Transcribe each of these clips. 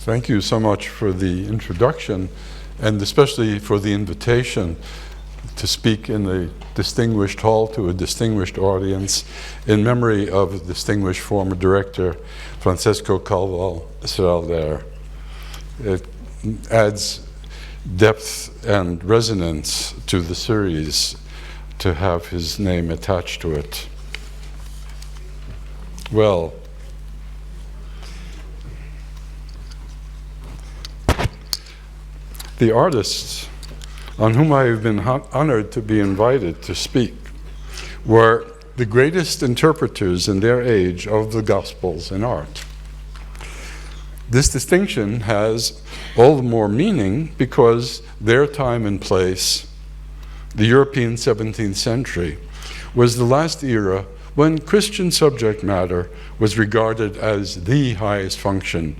Thank you so much for the introduction, and especially for the invitation to speak in a distinguished hall to a distinguished audience in memory of a distinguished former director, Francesco Calvo Serralder. It adds depth and resonance to the series to have his name attached to it. Well, the artists on whom I have been honored to be invited to speak were the greatest interpreters in their age of the Gospels in art. This distinction has all the more meaning because their time and place, the European 17th century, was the last era when Christian subject matter was regarded as the highest function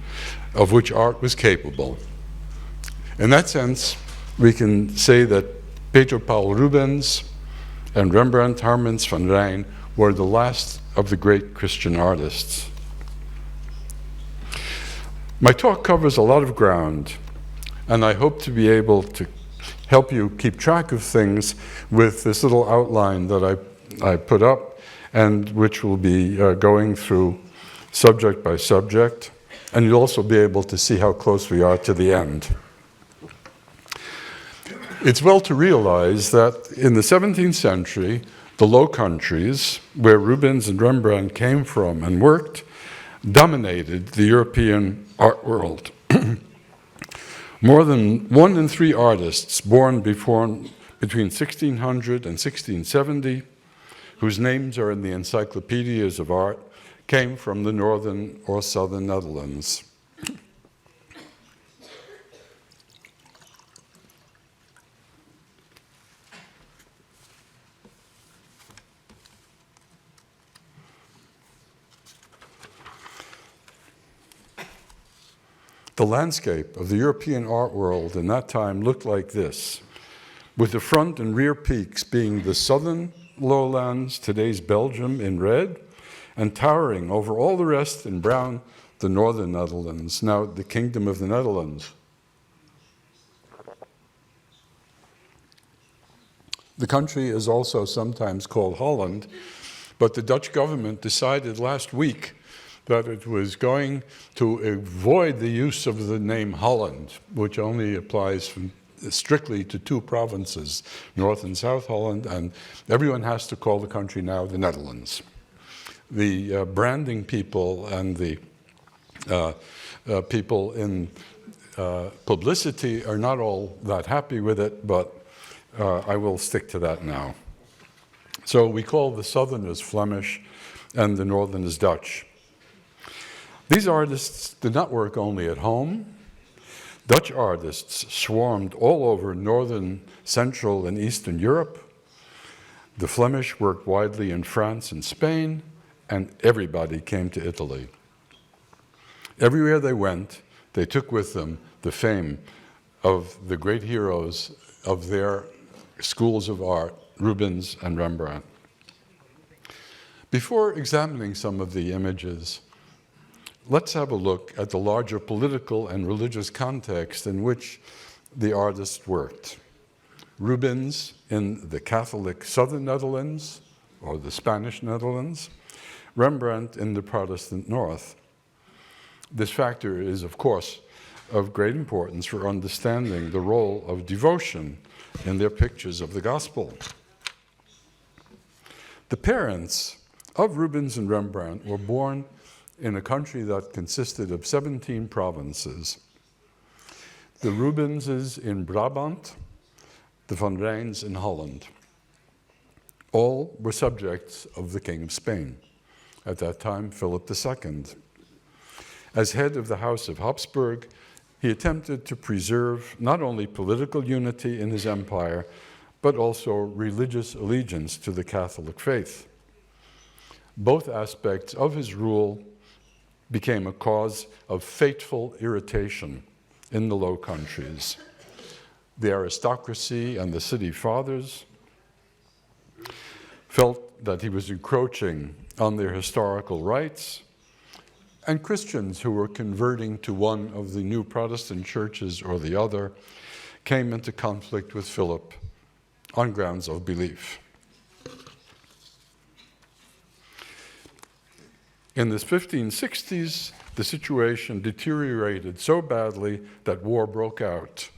of which art was capable. In that sense, we can say that Peter Paul Rubens and Rembrandt Hermans van Rijn were the last of the great Christian artists. My talk covers a lot of ground, and I hope to be able to help you keep track of things with this little outline that I put up, and which will be going through subject by subject, and you'll also be able to see how close we are to the end. It's well to realize that in the 17th century, the Low Countries, where Rubens and Rembrandt came from and worked, dominated the European art world. More than 1 in 3 artists born between 1600 and 1670, whose names are in the encyclopedias of art, came from the northern or southern Netherlands. The landscape of the European art world in that time looked like this, with the front and rear peaks being the southern lowlands, today's Belgium, in red, and towering over all the rest in brown, the northern Netherlands, now the Kingdom of the Netherlands. The country is also sometimes called Holland, but the Dutch government decided last week that it was going to avoid the use of the name Holland, which only applies strictly to 2 provinces, North and South Holland, and everyone has to call the country now the Netherlands. The branding people and the people in publicity are not all that happy with it, but I will stick to that now. So we call the Southerners Flemish and the Northerners Dutch. These artists did not work only at home. Dutch artists swarmed all over Northern, Central, and Eastern Europe. The Flemish worked widely in France and Spain, and everybody came to Italy. Everywhere they went, they took with them the fame of the great heroes of their schools of art, Rubens and Rembrandt. Before examining some of the images, let's have a look at the larger political and religious context in which the artist worked. Rubens in the Catholic southern Netherlands, or the Spanish Netherlands, Rembrandt in the Protestant north. This factor is, of course, of great importance for understanding the role of devotion in their pictures of the gospel. The parents of Rubens and Rembrandt were born in a country that consisted of 17 provinces. The Rubenses in Brabant, the Van Rijns in Holland. All were subjects of the King of Spain, at that time Philip II. As head of the House of Habsburg, he attempted to preserve not only political unity in his empire, but also religious allegiance to the Catholic faith. Both aspects of his rule became a cause of fateful irritation in the Low Countries. The aristocracy and the city fathers felt that he was encroaching on their historical rights, and Christians who were converting to one of the new Protestant churches or the other came into conflict with Philip on grounds of belief. In the 1560s, the situation deteriorated so badly that war broke out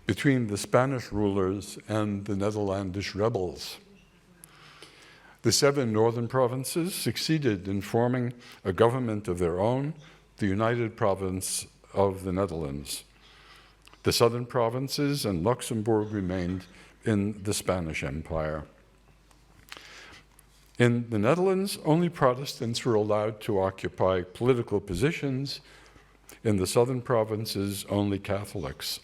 between the Spanish rulers and the Netherlandish rebels. The 7 northern provinces succeeded in forming a government of their own, the United Province of the Netherlands. The southern provinces and Luxembourg remained in the Spanish Empire. In the Netherlands, only Protestants were allowed to occupy political positions. In the southern provinces, only Catholics.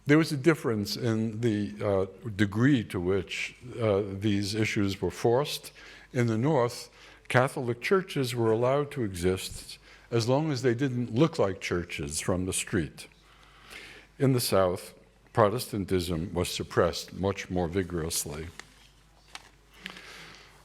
There was a difference in the degree to which these issues were forced. In the north, Catholic churches were allowed to exist as long as they didn't look like churches from the street. In the south, Protestantism was suppressed much more vigorously.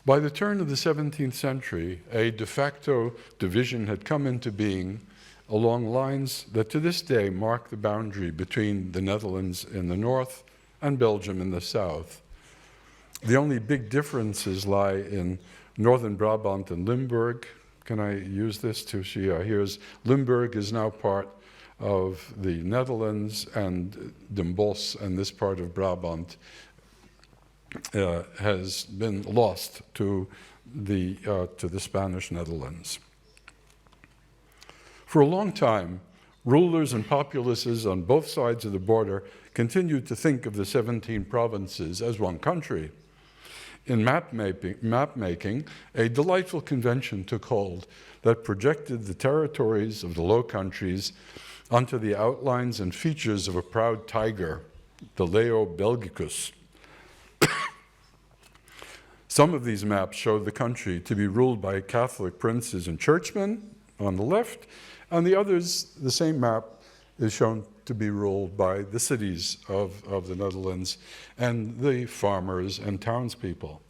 By the turn of the 17th century, a de facto division had come into being along lines that to this day mark the boundary between the Netherlands in the north and Belgium in the south. The only big differences lie in northern Brabant and Limburg. Can I use this to see? Here's Limburg is now part of the Netherlands, and Den Bosch and this part of Brabant has been lost to the Spanish Netherlands. For a long time, rulers and populaces on both sides of the border continued to think of the 17 provinces as one country. In map making, a delightful convention took hold that projected the territories of the Low Countries onto the outlines and features of a proud tiger, the Leo Belgicus. Some of these maps showed the country to be ruled by Catholic princes and churchmen on the left, and the others, the same map is shown to be ruled by the cities of the Netherlands and the farmers and townspeople.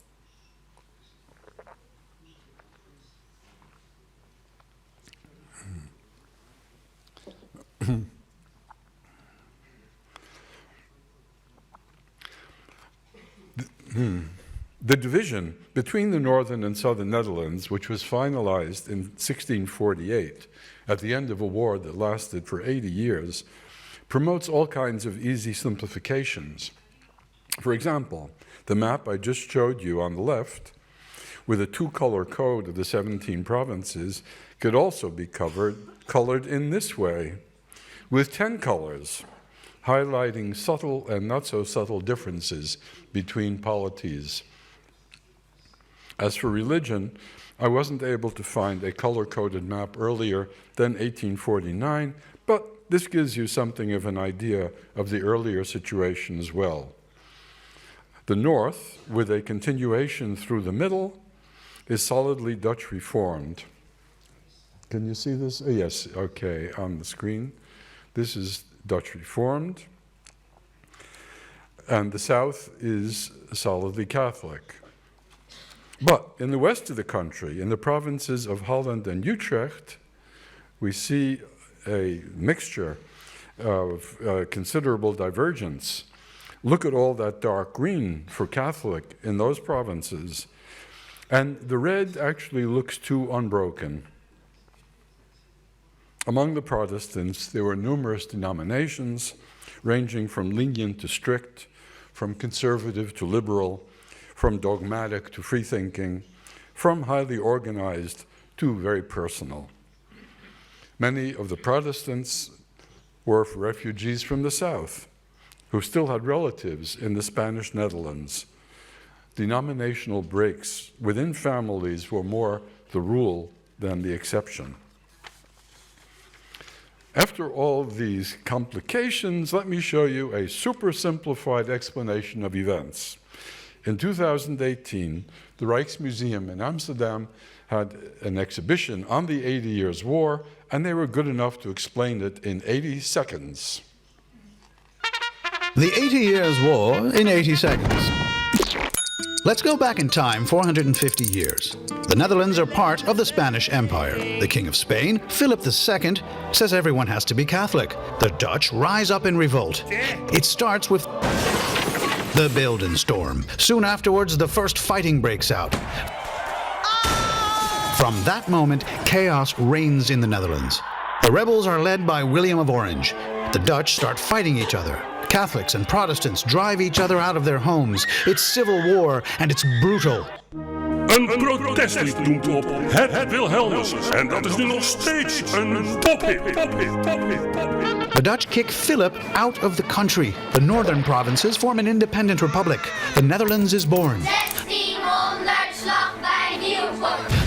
The division between the northern and southern Netherlands, which was finalized in 1648 at the end of a war that lasted for 80 years, promotes all kinds of easy simplifications. For example, the map I just showed you on the left, with a 2-color code of the 17 provinces, could also be colored in this way, with 10 colors, highlighting subtle and not so subtle differences between polities. As for religion, I wasn't able to find a color-coded map earlier than 1849, but this gives you something of an idea of the earlier situation as well. The north, with a continuation through the middle, is solidly Dutch Reformed. Can you see this? Oh, yes, okay, on the screen. This is Dutch Reformed. And the south is solidly Catholic. But in the west of the country, in the provinces of Holland and Utrecht, we see a mixture of considerable divergence. Look at all that dark green for Catholic in those provinces. And the red actually looks too unbroken. Among the Protestants, there were numerous denominations, ranging from lenient to strict, from conservative to liberal, from dogmatic to free-thinking, from highly organized to very personal. Many of the Protestants were refugees from the south, who still had relatives in the Spanish Netherlands. Denominational breaks within families were more the rule than the exception. After all these complications, let me show you a super simplified explanation of events. In 2018, the Rijksmuseum in Amsterdam had an exhibition on the 80 Years' War, and they were good enough to explain it in 80 seconds. The 80 Years' War in 80 seconds. Let's go back in time 450 years. The Netherlands are part of the Spanish Empire. The King of Spain, Philip II, says everyone has to be Catholic. The Dutch rise up in revolt. It starts with the Beeldenstorm. Soon afterwards, the first fighting breaks out. From that moment, chaos reigns in the Netherlands. The rebels are led by William of Orange. The Dutch start fighting each other. Catholics and Protestants drive each other out of their homes. It's civil war, and it's brutal. Een protestlied doemt op het Wilhelmus. En dat is nu nog steeds een tophit. The Dutch kick Philip out of the country. The northern provinces form an independent republic. The Netherlands is born.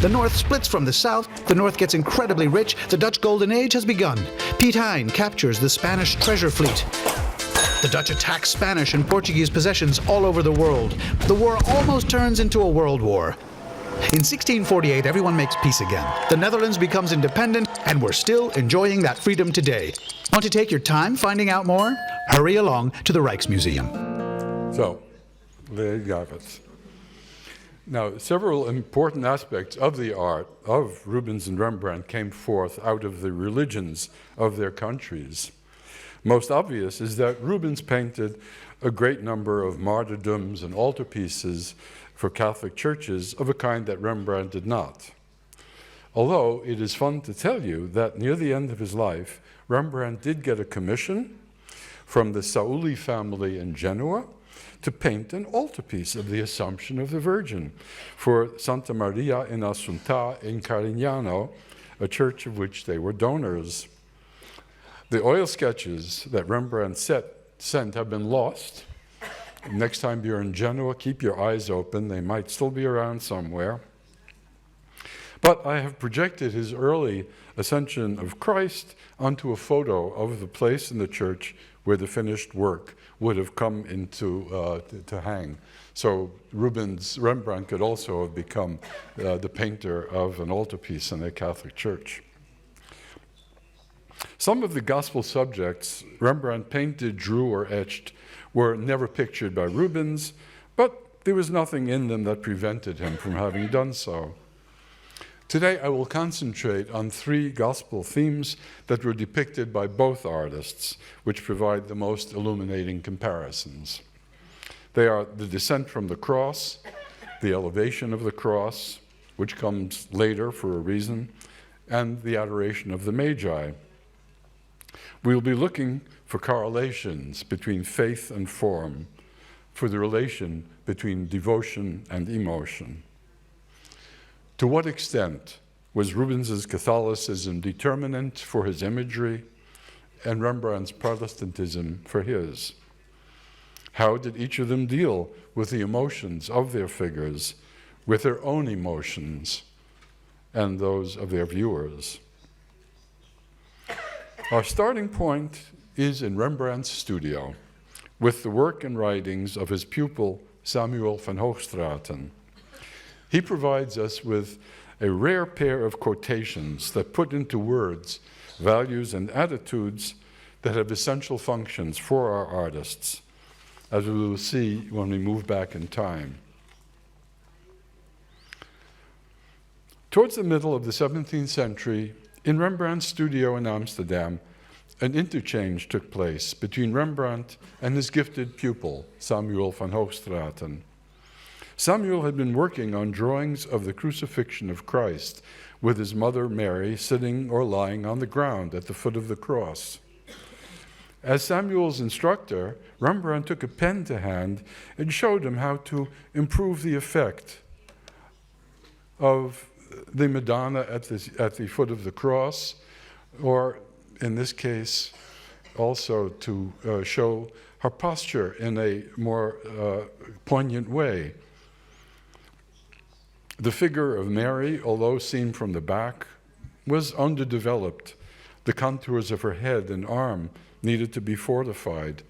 The north splits from the south. The north gets incredibly rich. The Dutch Golden Age has begun. Piet Hein captures the Spanish treasure fleet. The Dutch attack Spanish and Portuguese possessions all over the world. The war almost turns into a world war. In 1648, everyone makes peace again. The Netherlands becomes independent, and we're still enjoying that freedom today. Want to take your time finding out more? Hurry along to the Rijksmuseum. So, there you have it. Now, several important aspects of the art of Rubens and Rembrandt came forth out of the religions of their countries. Most obvious is that Rubens painted a great number of martyrdoms and altarpieces for Catholic churches of a kind that Rembrandt did not. Although it is fun to tell you that near the end of his life, Rembrandt did get a commission from the Sauli family in Genoa to paint an altarpiece of the Assumption of the Virgin for Santa Maria in Assunta in Carignano, a church of which they were donors. The oil sketches that Rembrandt sent have been lost. Next time you're in Genoa, keep your eyes open. They might still be around somewhere. But I have projected his early Ascension of Christ onto a photo of the place in the church where the finished work would have come into to hang. So Rembrandt could also have become the painter of an altarpiece in a Catholic church. Some of the gospel subjects Rembrandt painted, drew, or etched were never pictured by Rubens, but there was nothing in them that prevented him from having done so. Today I will concentrate on three gospel themes that were depicted by both artists, which provide the most illuminating comparisons. They are the descent from the cross, the elevation of the cross, which comes later for a reason, and the adoration of the Magi. We will be looking for correlations between faith and form, for the relation between devotion and emotion. To what extent was Rubens's Catholicism determinant for his imagery and Rembrandt's Protestantism for his? How did each of them deal with the emotions of their figures, with their own emotions and those of their viewers? Our starting point is in Rembrandt's studio, with the work and writings of his pupil Samuel van Hoogstraten. He provides us with a rare pair of quotations that put into words values and attitudes that have essential functions for our artists, as we will see when we move back in time. Towards the middle of the 17th century, in Rembrandt's studio in Amsterdam, an interchange took place between Rembrandt and his gifted pupil, Samuel van Hoogstraten. Samuel had been working on drawings of the crucifixion of Christ, with his mother Mary sitting or lying on the ground at the foot of the cross. As Samuel's instructor, Rembrandt took a pen to hand and showed him how to improve the effect of the Madonna at the foot of the cross, or in this case, also to show her posture in a more poignant way. The figure of Mary, although seen from the back, was underdeveloped. The contours of her head and arm needed to be fortified.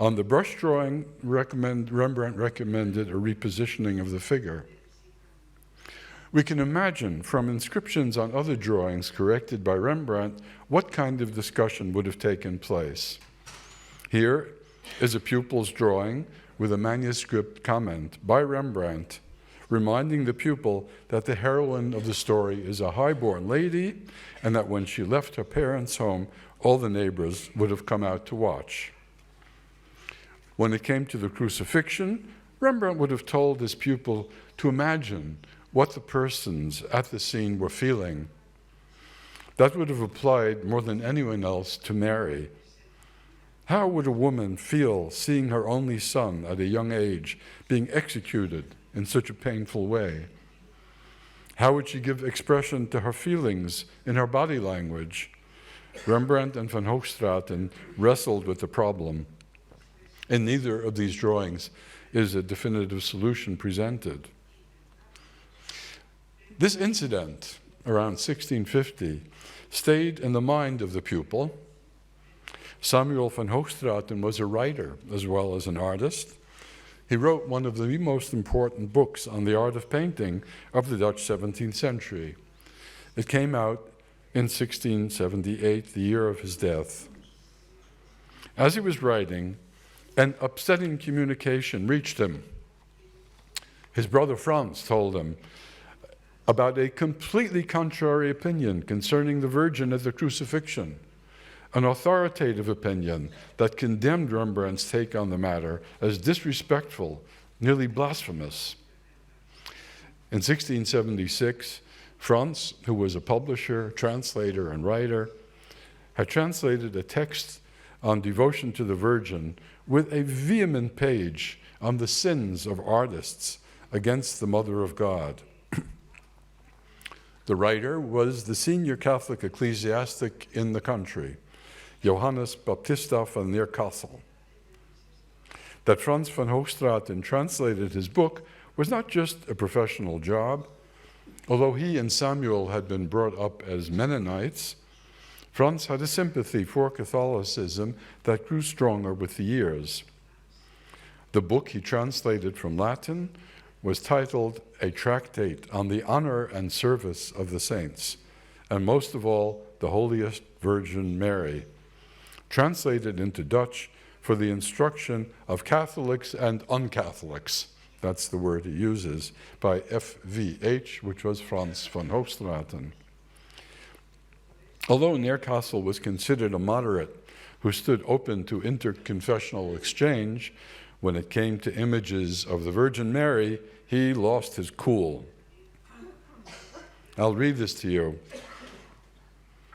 On the brush drawing, Rembrandt recommended a repositioning of the figure. We can imagine from inscriptions on other drawings corrected by Rembrandt what kind of discussion would have taken place. Here is a pupil's drawing with a manuscript comment by Rembrandt reminding the pupil that the heroine of the story is a high-born lady and that when she left her parents' home, all the neighbors would have come out to watch. When it came to the crucifixion, Rembrandt would have told his pupil to imagine what the persons at the scene were feeling. That would have applied more than anyone else to Mary. How would a woman feel seeing her only son at a young age being executed in such a painful way? How would she give expression to her feelings in her body language? Rembrandt and Van Hoogstraten wrestled with the problem. In neither of these drawings is a definitive solution presented. This incident, around 1650, stayed in the mind of the pupil. Samuel van Hoogstraten was a writer as well as an artist. He wrote one of the most important books on the art of painting of the Dutch 17th century. It came out in 1678, the year of his death. As he was writing, an upsetting communication reached him. His brother Franz told him about a completely contrary opinion concerning the Virgin at the crucifixion, an authoritative opinion that condemned Rembrandt's take on the matter as disrespectful, nearly blasphemous. In 1676, Franz, who was a publisher, translator, and writer, had translated a text on devotion to the Virgin with a vehement page on the sins of artists against the Mother of God. The writer was the senior Catholic ecclesiastic in the country, Johannes Baptista van Neerkassel. That Frans van Hoogstraten translated his book was not just a professional job. Although he and Samuel had been brought up as Mennonites, Frans had a sympathy for Catholicism that grew stronger with the years. The book he translated from Latin was titled A Tractate on the Honor and Service of the Saints, and most of all, the Holiest Virgin Mary, translated into Dutch for the instruction of Catholics and un-Catholics. That's the word he uses, by FVH, which was Frans van Hoogstraten. Although Neerkassel was considered a moderate who stood open to interconfessional exchange, when it came to images of the Virgin Mary, he lost his cool. I'll read this to you.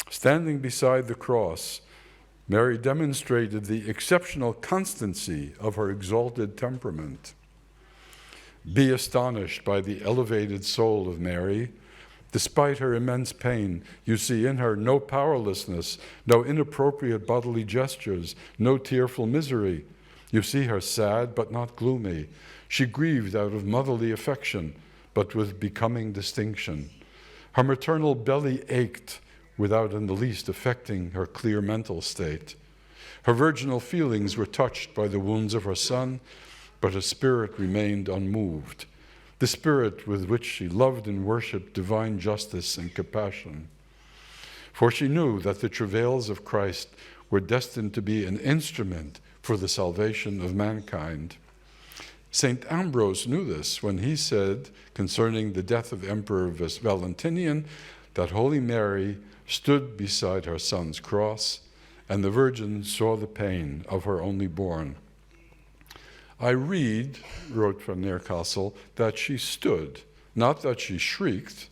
Standing beside the cross, Mary demonstrated the exceptional constancy of her exalted temperament. Be astonished by the elevated soul of Mary. Despite her immense pain, you see in her no powerlessness, no inappropriate bodily gestures, no tearful misery. You see her sad but not gloomy. She grieved out of motherly affection, but with becoming distinction. Her maternal belly ached without in the least affecting her clear mental state. Her virginal feelings were touched by the wounds of her son, but her spirit remained unmoved, the spirit with which she loved and worshipped divine justice and compassion. For she knew that the travails of Christ were destined to be an instrument for the salvation of mankind. St. Ambrose knew this when he said, concerning the death of Emperor Valentinian, that Holy Mary stood beside her son's cross, and the Virgin saw the pain of her only born. I read, wrote Van Neerkassel, that she stood, not that she shrieked,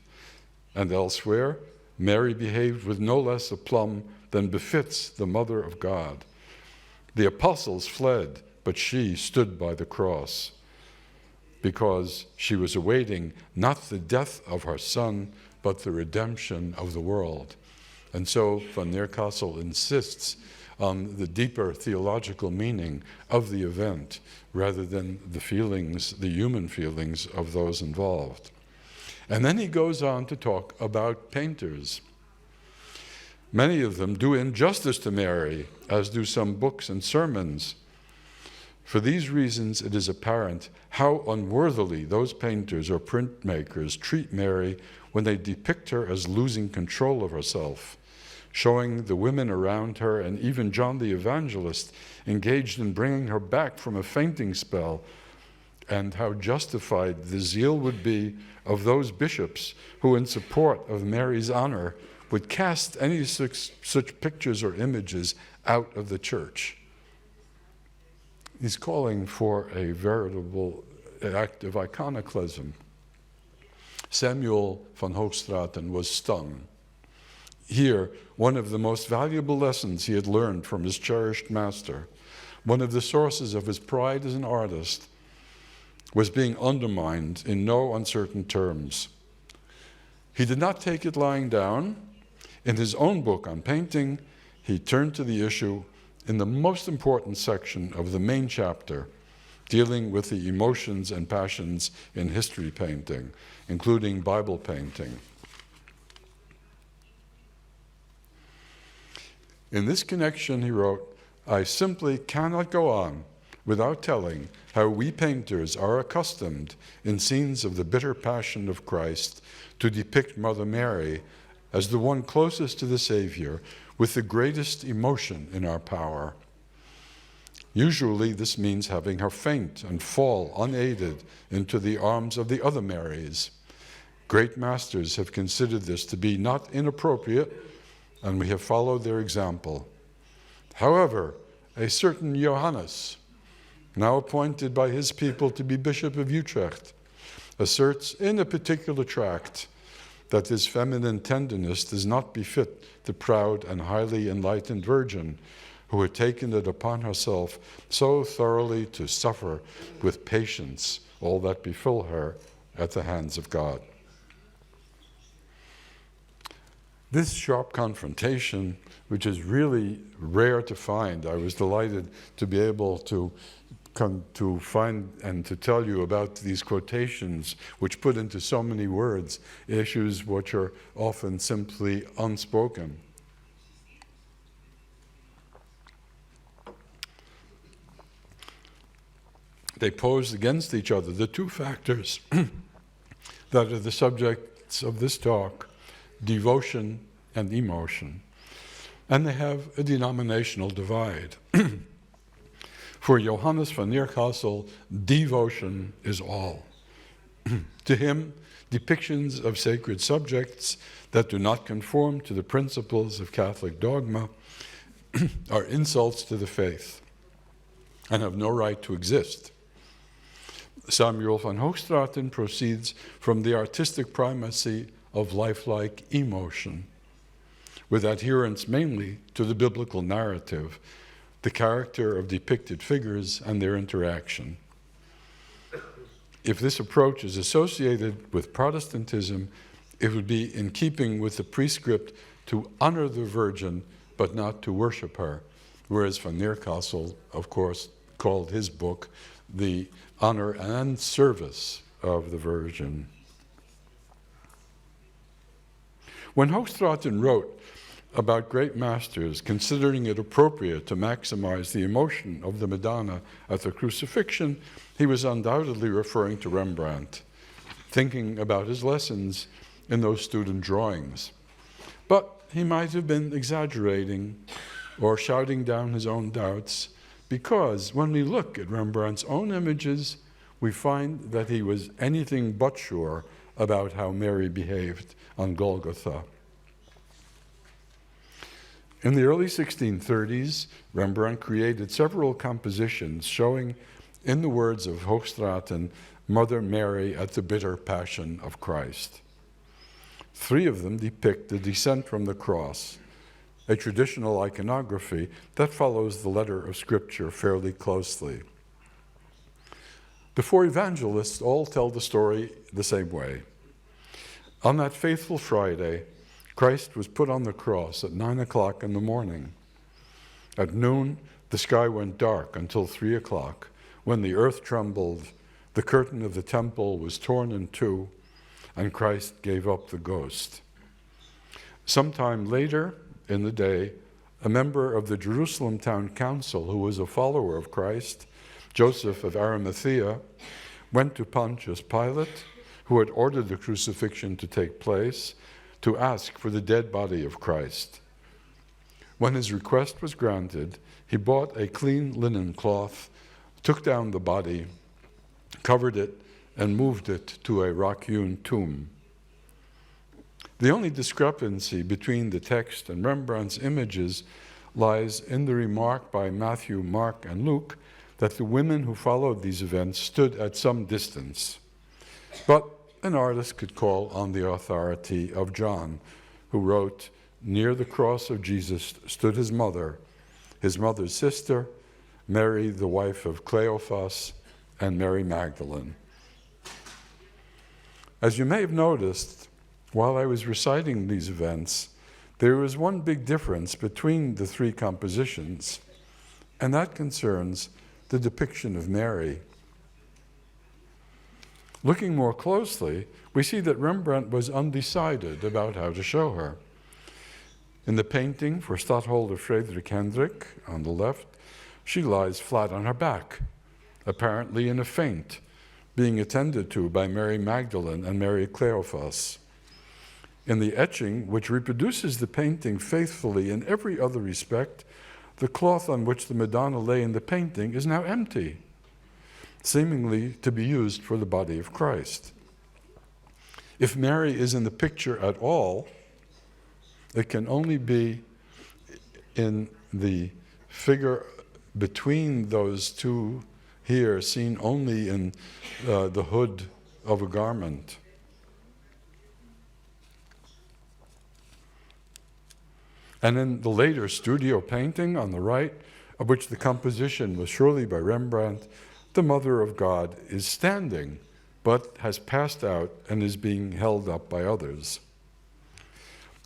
and elsewhere, Mary behaved with no less aplomb than befits the Mother of God. The apostles fled, but she stood by the cross, because she was awaiting not the death of her son, but the redemption of the world. And so Van Neerkassel insists on the deeper theological meaning of the event, rather than the feelings, the human feelings of those involved. And then he goes on to talk about painters. Many of them do injustice to Mary, as do some books and sermons. For these reasons, it is apparent how unworthily those painters or printmakers treat Mary when they depict her as losing control of herself. showing the women around her and even John the Evangelist engaged in bringing her back from a fainting spell, and how justified the zeal would be of those bishops who, in support of Mary's honor, would cast any such pictures or images out of the church. He's calling for a veritable act of iconoclasm. Samuel van Hoogstraten was stung. Here, one of the most valuable lessons he had learned from his cherished master, one of the sources of his pride as an artist, was being undermined in no uncertain terms. He did not take it lying down. In his own book on painting, he turned to the issue in the most important section of the main chapter, dealing with the emotions and passions in history painting, including Bible painting. In this connection, he wrote, "I simply cannot go on without telling how we painters are accustomed, in scenes of the bitter passion of Christ, to depict Mother Mary as the one closest to the Savior, with the greatest emotion in our power. Usually this means having her faint and fall unaided into the arms of the other Marys. Great masters have considered this to be not inappropriate, and we have followed their example. However, a certain Johannes, now appointed by his people to be Bishop of Utrecht, asserts in a particular tract that this feminine tenderness does not befit the proud and highly enlightened Virgin, who had taken it upon herself so thoroughly to suffer with patience all that befell her at the hands of God." This sharp confrontation, which is really rare to find, I was delighted to be able to come to find and to tell you about these quotations, which put into so many words issues which are often simply unspoken. They pose against each other the two factors that are the subjects of this talk, devotion and emotion, and they have a denominational divide. For Johannes van Neergastel, devotion is all. To him, depictions of sacred subjects that do not conform to the principles of Catholic dogma are insults to the faith and have no right to exist. Samuel van Hoogstraten proceeds from the artistic primacy of lifelike emotion, with adherence mainly to the biblical narrative, the character of depicted figures and their interaction. If this approach is associated with Protestantism, it would be in keeping with the prescript to honor the Virgin, but not to worship her, whereas Van Neergastel, of course, called his book The Honor and Service of the Virgin. When Hoogstraten wrote about great masters considering it appropriate to maximize the emotion of the Madonna at the crucifixion, he was undoubtedly referring to Rembrandt, thinking about his lessons in those student drawings. But he might have been exaggerating or shouting down his own doubts, because when we look at Rembrandt's own images, we find that he was anything but sure about how Mary behaved on Golgotha. In the early 1630s, Rembrandt created several compositions showing, in the words of Hoogstraten, Mother Mary at the bitter passion of Christ. 3 of them depict the descent from the cross, a traditional iconography that follows the letter of Scripture fairly closely. The 4 evangelists all tell the story the same way. On that faithful Friday, Christ was put on the cross at 9 o'clock in the morning. At noon, the sky went dark until 3 o'clock, when the earth trembled, the curtain of the temple was torn in two, and Christ gave up the ghost. Sometime later in the day, a member of the Jerusalem town council, who was a follower of Christ, Joseph of Arimathea, went to Pontius Pilate, who had ordered the crucifixion to take place, to ask for the dead body of Christ. When his request was granted, he bought a clean linen cloth, took down the body, covered it, and moved it to a rock-hewn tomb. The only discrepancy between the text and Rembrandt's images lies in the remark by Matthew, Mark, and Luke that the women who followed these events stood at some distance. But an artist could call on the authority of John, who wrote, "Near the cross of Jesus stood his mother's sister, Mary, the wife of Cleophas, and Mary Magdalene." As you may have noticed, while I was reciting these events, there was one big difference between the three compositions, and that concerns the depiction of Mary. Looking more closely, we see that Rembrandt was undecided about how to show her. In the painting for Stadtholder Friedrich Hendrik, on the left, she lies flat on her back, apparently in a faint, being attended to by Mary Magdalene and Mary Cleophas. In the etching, which reproduces the painting faithfully in every other respect, the cloth on which the Madonna lay in the painting is now empty, seemingly to be used for the body of Christ. If Mary is in the picture at all, it can only be in the figure between those two here, seen only in the hood of a garment. And in the later studio painting on the right, of which the composition was surely by Rembrandt, the Mother of God is standing, but has passed out and is being held up by others.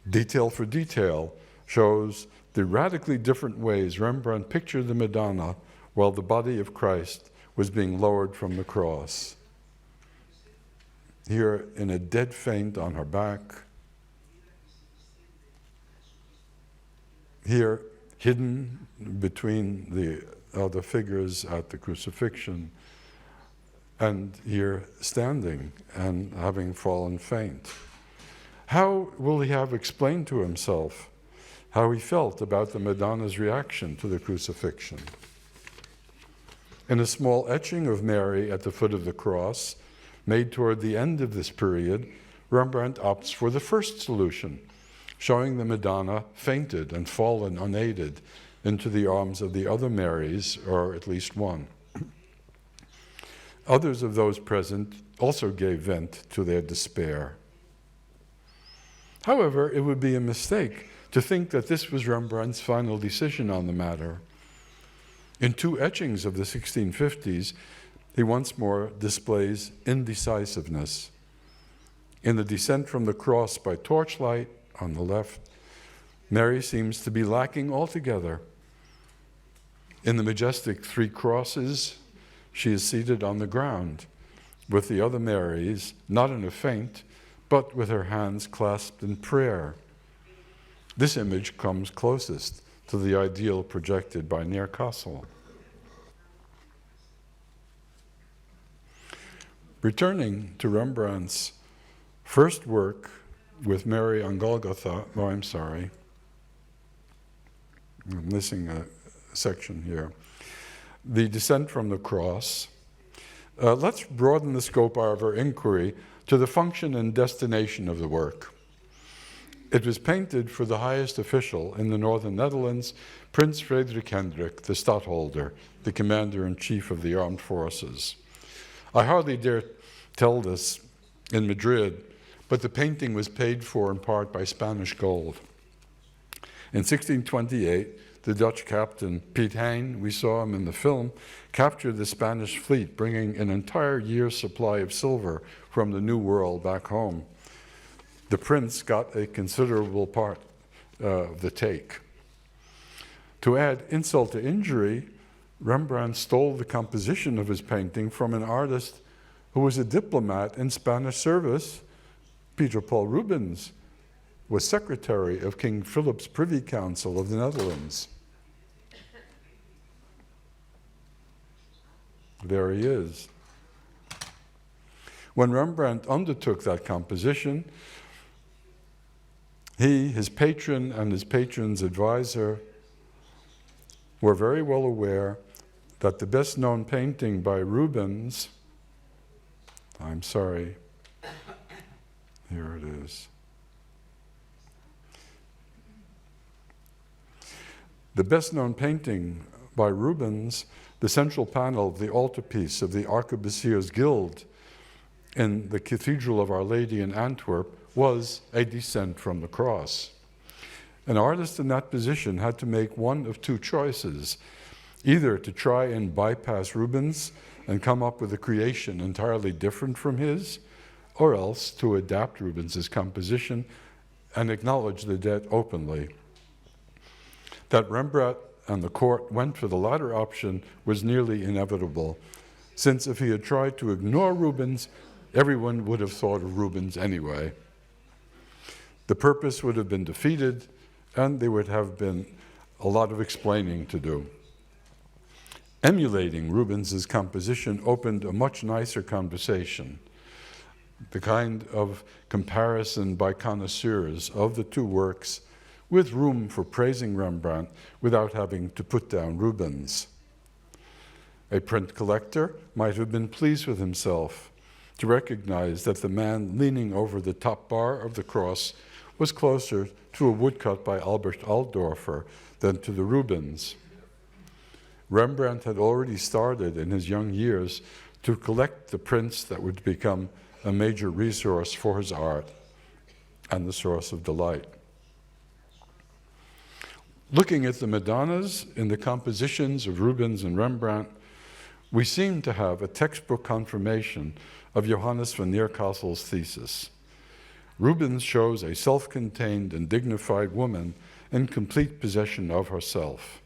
Detail for detail shows the radically different ways Rembrandt pictured the Madonna while the body of Christ was being lowered from the cross. Here in a dead faint on her back, here hidden between the other figures at the crucifixion, and here standing and having fallen faint. How will he have explained to himself how he felt about the Madonna's reaction to the crucifixion? In a small etching of Mary at the foot of the cross, made toward the end of this period, Rembrandt opts for the first solution, showing the Madonna fainted and fallen unaided into the arms of the other Marys, or at least one. Others of those present also gave vent to their despair. However, it would be a mistake to think that this was Rembrandt's final decision on the matter. In two etchings of the 1650s, he once more displays indecisiveness. In the Descent from the Cross by Torchlight, on the left, Mary seems to be lacking altogether. In the majestic Three Crosses, she is seated on the ground with the other Marys, not in a faint, but with her hands clasped in prayer. This image comes closest to the ideal projected by Neerkassel. Returning to Rembrandt's first work with Mary on Golgotha, I'm missing a section here. The Descent from the Cross. Let's broaden the scope of our inquiry to the function and destination of the work. It was painted for the highest official in the northern Netherlands, Prince Friedrich Hendrik, the Stadtholder, the commander-in-chief of the armed forces. I hardly dare tell this in Madrid, but the painting was paid for in part by Spanish gold. In 1628, the Dutch captain Piet Hein, we saw him in the film, captured the Spanish fleet, bringing an entire year's supply of silver from the New World back home. The prince got a considerable part of the take. To add insult to injury, Rembrandt stole the composition of his painting from an artist who was a diplomat in Spanish service. Peter Paul Rubens was secretary of King Philip's Privy Council of the Netherlands. There he is. When Rembrandt undertook that composition, He, his patron, and his patron's advisor were very well aware that the best-known painting by Rubens, I'm sorry, here it is. The best-known painting by Rubens, the central panel of the altarpiece of the Arquebusiers Guild in the Cathedral of Our Lady in Antwerp, was a descent from the cross. An artist in that position had to make one of two choices, either to try and bypass Rubens and come up with a creation entirely different from his, or else to adapt Rubens's composition and acknowledge the debt openly. That Rembrandt and the court went for the latter option was nearly inevitable, since if he had tried to ignore Rubens, everyone would have thought of Rubens anyway. The purpose would have been defeated, and there would have been a lot of explaining to do. Emulating Rubens's composition opened a much nicer conversation, the kind of comparison by connoisseurs of the two works, with room for praising Rembrandt without having to put down Rubens. A print collector might have been pleased with himself to recognize that the man leaning over the top bar of the cross was closer to a woodcut by Albert Altdorfer than to the Rubens. Rembrandt had already started in his young years to collect the prints that would become a major resource for his art and the source of delight. Looking at the Madonnas in the compositions of Rubens and Rembrandt, we seem to have a textbook confirmation of Johannes van Neercastle's thesis. Rubens shows a self-contained and dignified woman in complete possession of herself.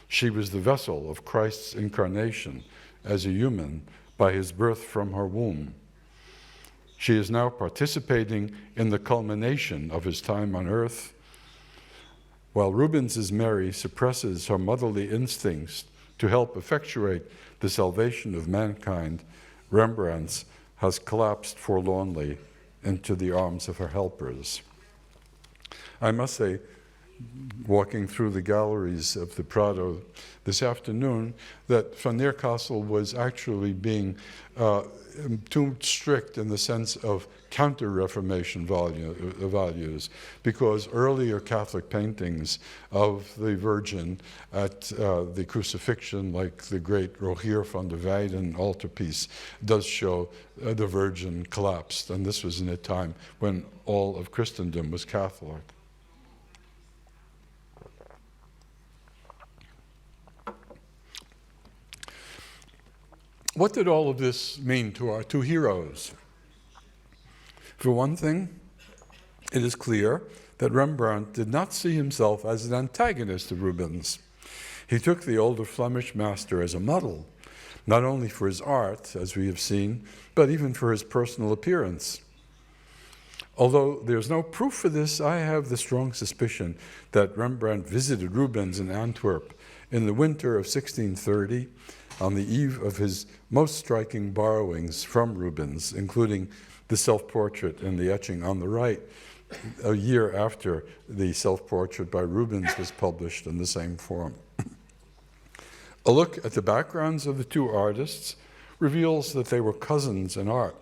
She was the vessel of Christ's incarnation as a human by his birth from her womb. She is now participating in the culmination of his time on earth. While Rubens's Mary suppresses her motherly instincts to help effectuate the salvation of mankind, Rembrandt's has collapsed forlornly into the arms of her helpers. I must say, walking through the galleries of the Prado this afternoon, that Van Neercastle was actually being too strict in the sense of counter-Reformation values, because earlier Catholic paintings of the Virgin at the crucifixion, like the great Rogier van der Weyden altarpiece, does show the Virgin collapsed, and this was in a time when all of Christendom was Catholic. What did all of this mean to our two heroes? For one thing, it is clear that Rembrandt did not see himself as an antagonist of Rubens. He took the older Flemish master as a model, not only for his art, as we have seen, but even for his personal appearance. Although there's no proof for this, I have the strong suspicion that Rembrandt visited Rubens in Antwerp in the winter of 1630, on the eve of his most striking borrowings from Rubens, including the self-portrait and the etching on the right, a year after the self-portrait by Rubens was published in the same form. A look at the backgrounds of the two artists reveals that they were cousins in art.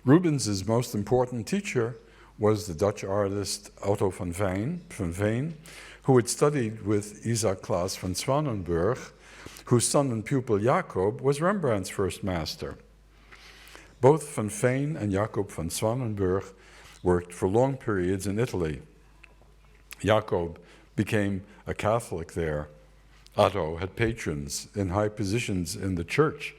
Rubens's most important teacher was the Dutch artist Otto van Veen, who had studied with Isaac Claes van Swanenburg, whose son and pupil Jacob was Rembrandt's first master. Both Van Veen and Jacob van Swanenburg worked for long periods in Italy. Jacob became a Catholic there. Otto had patrons in high positions in the church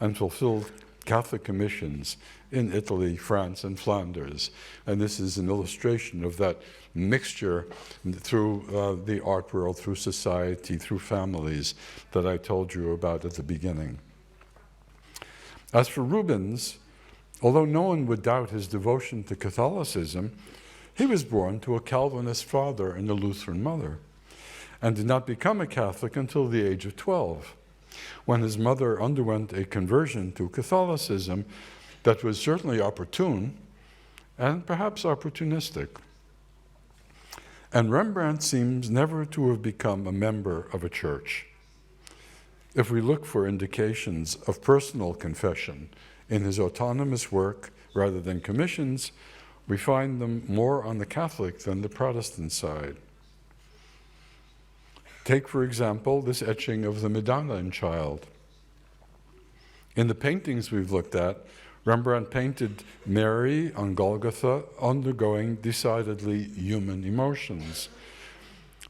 and fulfilled Catholic commissions in Italy, France, and Flanders. And this is an illustration of that mixture through the art world, through society, through families that I told you about at the beginning. As for Rubens, although no one would doubt his devotion to Catholicism, he was born to a Calvinist father and a Lutheran mother, and did not become a Catholic until the age of 12, when his mother underwent a conversion to Catholicism that was certainly opportune, and perhaps opportunistic. And Rembrandt seems never to have become a member of a church. If we look for indications of personal confession in his autonomous work rather than commissions, we find them more on the Catholic than the Protestant side. Take, for example, this etching of the Madonna and Child. In the paintings we've looked at, Rembrandt painted Mary on Golgotha undergoing decidedly human emotions.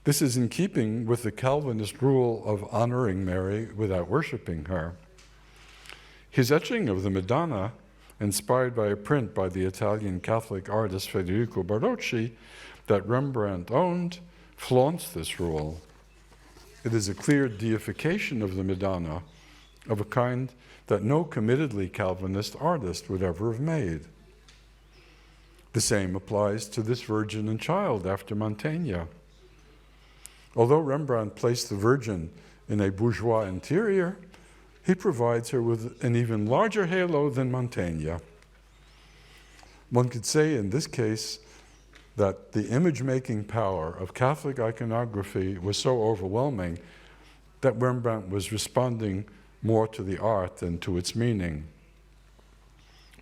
This is in keeping with the Calvinist rule of honoring Mary without worshiping her. His etching of the Madonna, inspired by a print by the Italian Catholic artist Federico Barocci that Rembrandt owned, flaunts this rule. It is a clear deification of the Madonna, of a kind that no committedly Calvinist artist would ever have made. The same applies to this Virgin and Child after Mantegna. Although Rembrandt placed the Virgin in a bourgeois interior, he provides her with an even larger halo than Mantegna. One could say in this case that the image-making power of Catholic iconography was so overwhelming that Rembrandt was responding more to the art than to its meaning.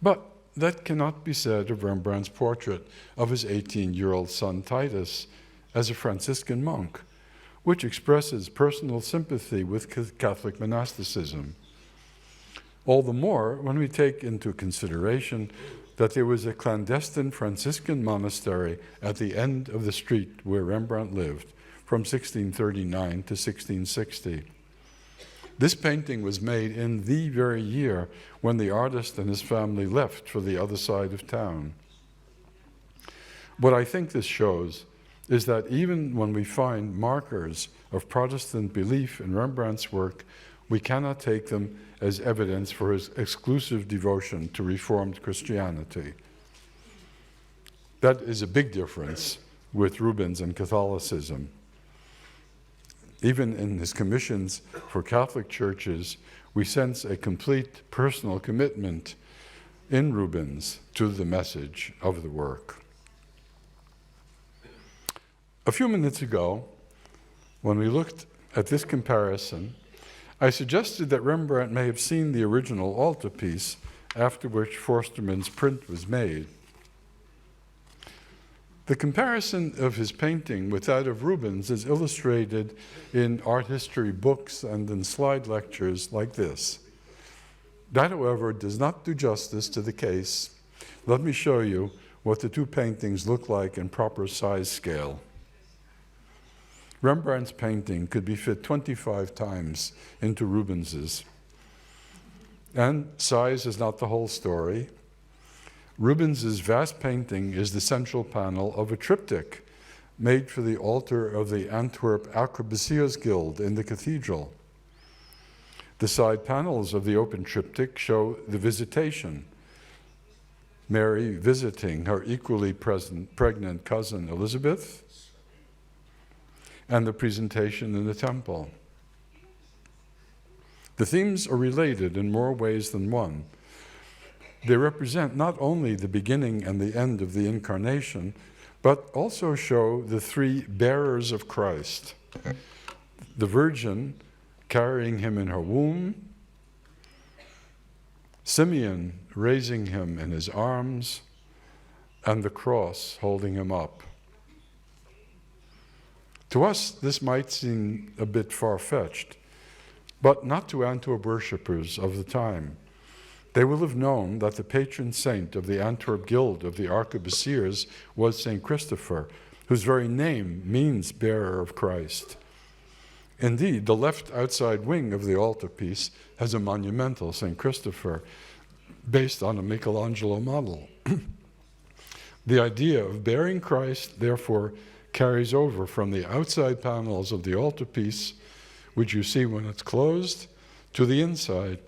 But that cannot be said of Rembrandt's portrait of his 18-year-old son Titus as a Franciscan monk, which expresses personal sympathy with Catholic monasticism. All the more when we take into consideration that there was a clandestine Franciscan monastery at the end of the street where Rembrandt lived from 1639 to 1660. This painting was made in the very year when the artist and his family left for the other side of town. What I think this shows is that even when we find markers of Protestant belief in Rembrandt's work, we cannot take them as evidence for his exclusive devotion to Reformed Christianity. That is a big difference with Rubens and Catholicism. Even in his commissions for Catholic churches, we sense a complete personal commitment in Rubens to the message of the work. A few minutes ago, when we looked at this comparison, I suggested that Rembrandt may have seen the original altarpiece after which Forstermann's print was made. The comparison of his painting with that of Rubens is illustrated in art history books and in slide lectures like this. That, however, does not do justice to the case. Let me show you what the two paintings look like in proper size scale. Rembrandt's painting could be fit 25 times into Rubens's. And size is not the whole story. Rubens's vast painting is the central panel of a triptych made for the altar of the Antwerp Arquebusiers Guild in the cathedral. The side panels of the open triptych show the visitation, Mary visiting her equally pregnant cousin Elizabeth, and the presentation in the temple. The themes are related in more ways than one. They represent not only the beginning and the end of the Incarnation, but also show the three bearers of Christ. The Virgin carrying him in her womb, Simeon raising him in his arms, and the cross holding him up. To us, this might seem a bit far-fetched, but not to Antwerp worshippers of the time. They will have known that the patron saint of the Antwerp Guild of the Arquebusiers was St. Christopher, whose very name means bearer of Christ. Indeed, the left outside wing of the altarpiece has a monumental St. Christopher based on a Michelangelo model. The idea of bearing Christ, therefore, carries over from the outside panels of the altarpiece, which you see when it's closed, to the inside.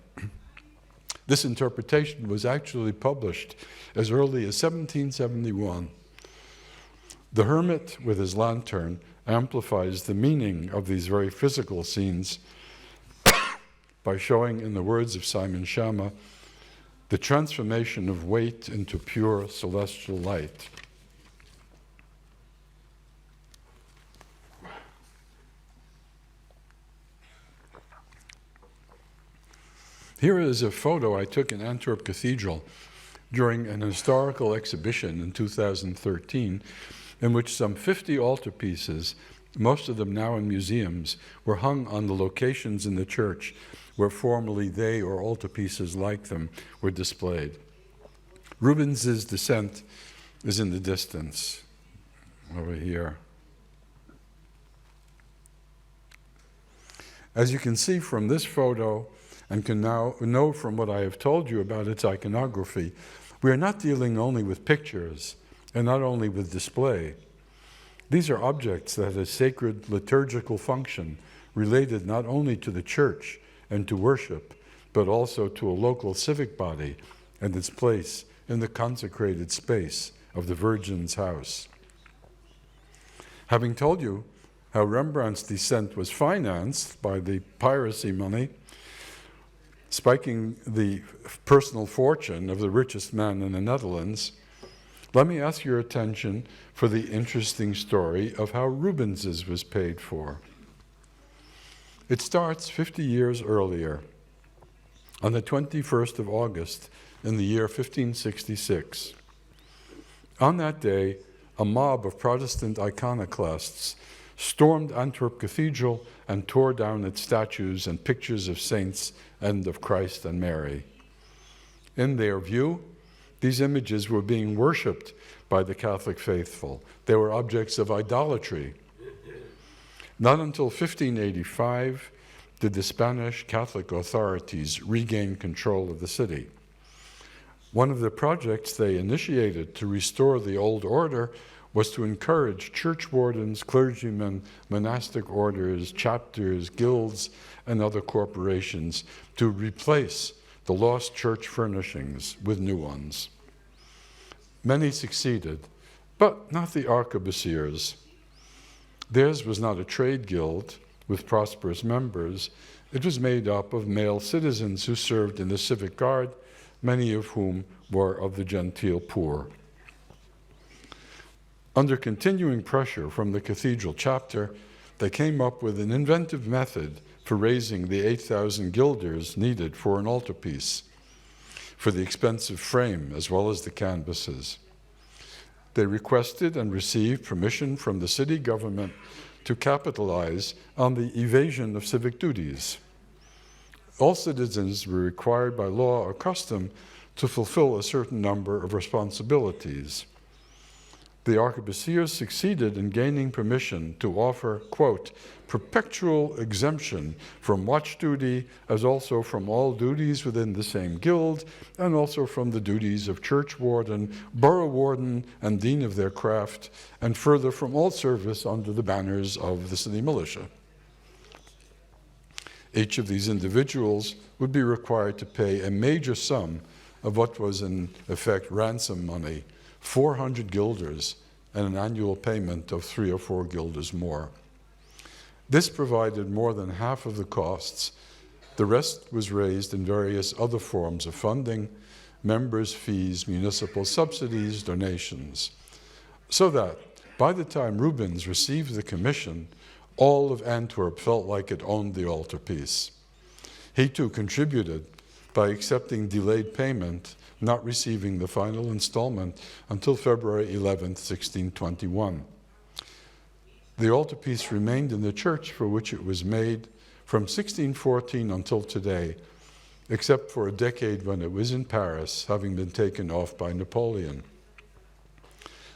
This interpretation was actually published as early as 1771. The hermit with his lantern amplifies the meaning of these very physical scenes by showing, in the words of Simon Schama, the transformation of weight into pure celestial light. Here is a photo I took in Antwerp Cathedral during an historical exhibition in 2013, in which some 50 altarpieces, most of them now in museums, were hung on the locations in the church where formerly they or altarpieces like them were displayed. Rubens's Descent is in the distance, over here. As you can see from this photo, and can now know from what I have told you about its iconography, we are not dealing only with pictures and not only with display. These are objects that have a sacred liturgical function related not only to the church and to worship, but also to a local civic body and its place in the consecrated space of the Virgin's house. Having told you how Rembrandt's Descent was financed by the piracy money, spiking the personal fortune of the richest man in the Netherlands, let me ask your attention for the interesting story of how Rubens's was paid for. It starts 50 years earlier, on the 21st of August in the year 1566. On that day, a mob of Protestant iconoclasts stormed Antwerp Cathedral and tore down its statues and pictures of saints and of Christ and Mary. In their view, these images were being worshipped by the Catholic faithful. They were objects of idolatry. Not until 1585 did the Spanish Catholic authorities regain control of the city. One of the projects they initiated to restore the old order was to encourage church wardens, clergymen, monastic orders, chapters, guilds, and other corporations to replace the lost church furnishings with new ones. Many succeeded, but not the arquebusiers. Theirs was not a trade guild with prosperous members. It was made up of male citizens who served in the civic guard, many of whom were of the genteel poor. Under continuing pressure from the cathedral chapter, they came up with an inventive method for raising the 8,000 guilders needed for an altarpiece, for the expensive frame as well as the canvases. They requested and received permission from the city government to capitalize on the evasion of civic duties. All citizens were required by law or custom to fulfill a certain number of responsibilities. The arquebusiers succeeded in gaining permission to offer, quote, perpetual exemption from watch duty, as also from all duties within the same guild, and also from the duties of church warden, borough warden, and dean of their craft, and further from all service under the banners of the city militia. Each of these individuals would be required to pay a major sum of what was in effect ransom money, 400 guilders, and an annual payment of 3 or 4 guilders more. This provided more than half of the costs. The rest was raised in various other forms of funding, members' fees, municipal subsidies, donations, so that by the time Rubens received the commission, all of Antwerp felt like it owned the altarpiece. He too contributed by accepting delayed payment, not receiving the final installment until February 11, 1621. The altarpiece remained in the church for which it was made from 1614 until today, except for a decade when it was in Paris, having been taken off by Napoleon.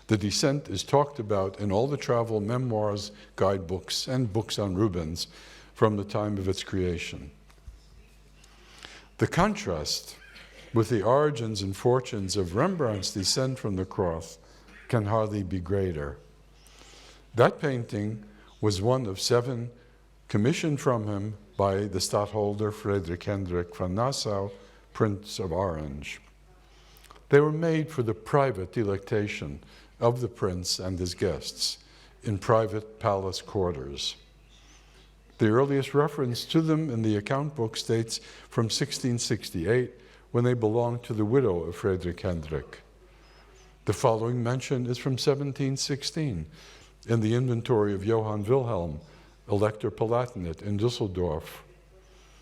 The Descent is talked about in all the travel memoirs, guidebooks, and books on Rubens from the time of its creation. The contrast with the origins and fortunes of Rembrandt's Descent from the Cross can hardly be greater. That painting was one of 7 commissioned from him by the Stadtholder Friedrich Hendrik von Nassau, Prince of Orange. They were made for the private delectation of the prince and his guests in private palace quarters. The earliest reference to them in the account book states from 1668, when they belonged to the widow of Friedrich Hendrik. The following mention is from 1716 in the inventory of Johann Wilhelm, Elector Palatinate in Düsseldorf.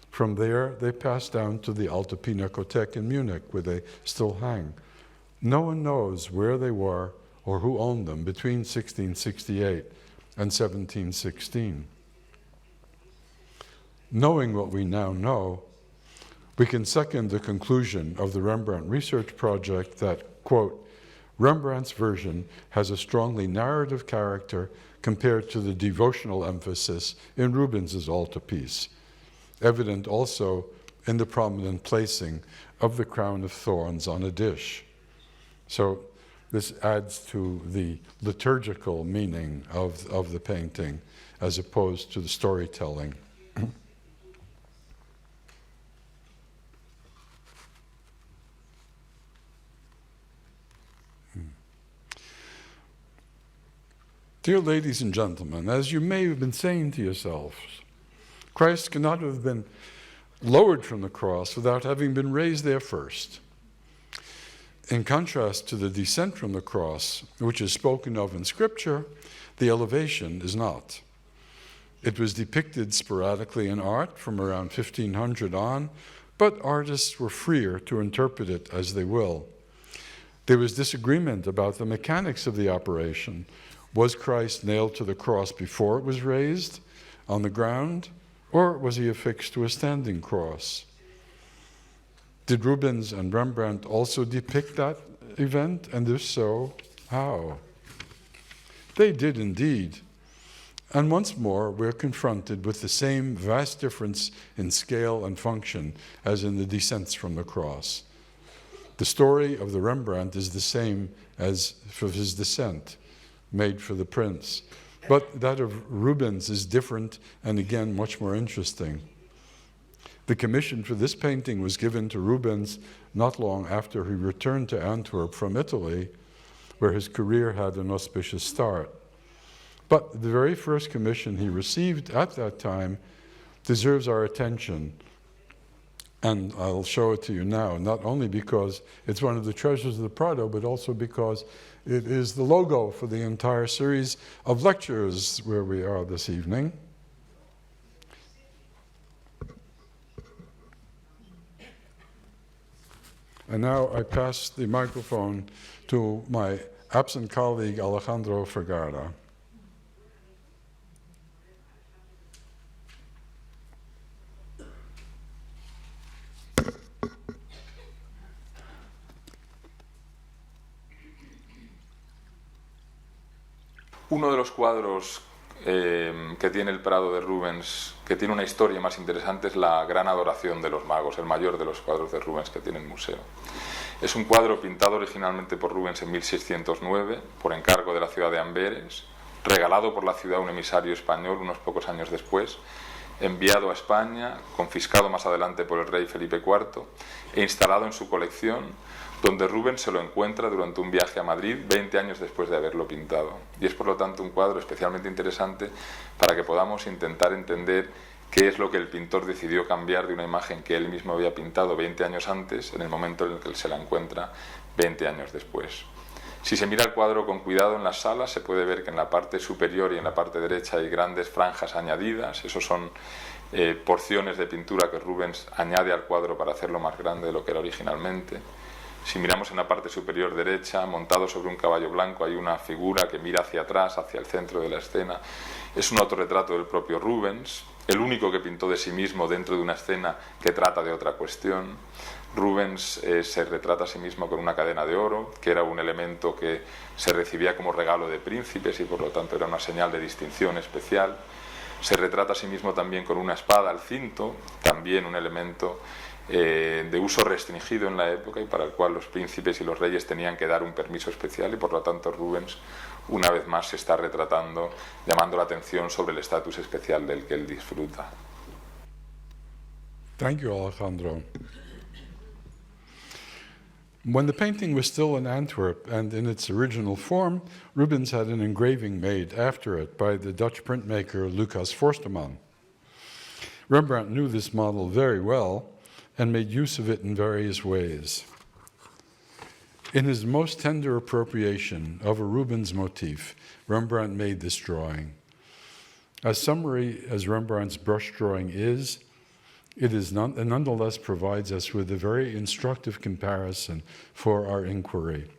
From there, they passed down to the Alte Pinakothek in Munich, where they still hang. No one knows where they were or who owned them between 1668 and 1716. Knowing what we now know, we can second the conclusion of the Rembrandt Research Project that, quote, Rembrandt's version has a strongly narrative character compared to the devotional emphasis in Rubens's altarpiece, evident also in the prominent placing of the crown of thorns on a dish. So this adds to the liturgical meaning of the painting as opposed to the storytelling. Dear ladies and gentlemen, as you may have been saying to yourselves, Christ cannot have been lowered from the cross without having been raised there first. In contrast to the descent from the cross, which is spoken of in Scripture, the elevation is not. It was depicted sporadically in art from around 1500 on, but artists were freer to interpret it as they will. There was disagreement about the mechanics of the operation. Was Christ nailed to the cross before it was raised on the ground, or was he affixed to a standing cross? Did Rubens and Rembrandt also depict that event, and if so, how? They did indeed. And once more, we're confronted with the same vast difference in scale and function as in the descents from the cross. The story of the Rembrandt is the same as for his descent, made for the prince. But that of Rubens is different and again much more interesting. The commission for this painting was given to Rubens not long after he returned to Antwerp from Italy, where his career had an auspicious start. But the very first commission he received at that time deserves our attention. And I'll show it to you now, not only because it's one of the treasures of the Prado, but also because it is the logo for the entire series of lectures where we are this evening. And now I pass the microphone to my absent colleague, Alejandro Vergara. Uno de los cuadros que tiene el Prado de Rubens, que tiene una historia más interesante, es la Gran Adoración de los Magos, el mayor de los cuadros de Rubens que tiene el Museo. Es un cuadro pintado originalmente por Rubens en 1609, por encargo de la ciudad de Amberes, regalado por la ciudad a un emisario español unos pocos años después, enviado a España, confiscado más adelante por el rey Felipe IV e instalado en su colección, donde Rubens se lo encuentra durante un viaje a Madrid 20 años después de haberlo pintado. Y es por lo tanto un cuadro especialmente interesante para que podamos intentar entender qué es lo que el pintor decidió cambiar de una imagen que él mismo había pintado 20 años antes, en el momento en el que él se la encuentra 20 años después. Si se mira el cuadro con cuidado en las salas, se puede ver que en la parte superior y en la parte derecha hay grandes franjas añadidas. Esos son porciones de pintura que Rubens añade al cuadro para hacerlo más grande de lo que era originalmente. Si miramos en la parte superior derecha, montado sobre un caballo blanco, hay una figura que mira hacia atrás, hacia el centro de la escena. Es un autorretrato del propio Rubens, el único que pintó de sí mismo dentro de una escena que trata de otra cuestión. Rubens se retrata a sí mismo con una cadena de oro, que era un elemento que se recibía como regalo de príncipes y por lo tanto era una señal de distinción especial. Se retrata a sí mismo también con una espada al cinto, también un elemento de uso restringido en la época y para el cual los príncipes y los reyes tenían que dar un permiso especial, y por lo tanto Rubens una vez más se está retratando, llamando la atención sobre el estatus especial del que él disfruta. Thank you, Alejandro. When the painting was still in Antwerp and in its original form, Rubens had an engraving made after it by the Dutch printmaker Lucas Forsteman. Rembrandt knew this model very well and made use of it in various ways. In his most tender appropriation of a Rubens motif, Rembrandt made this drawing. As summary as Rembrandt's brush drawing is, it nonetheless provides us with a very instructive comparison for our inquiry.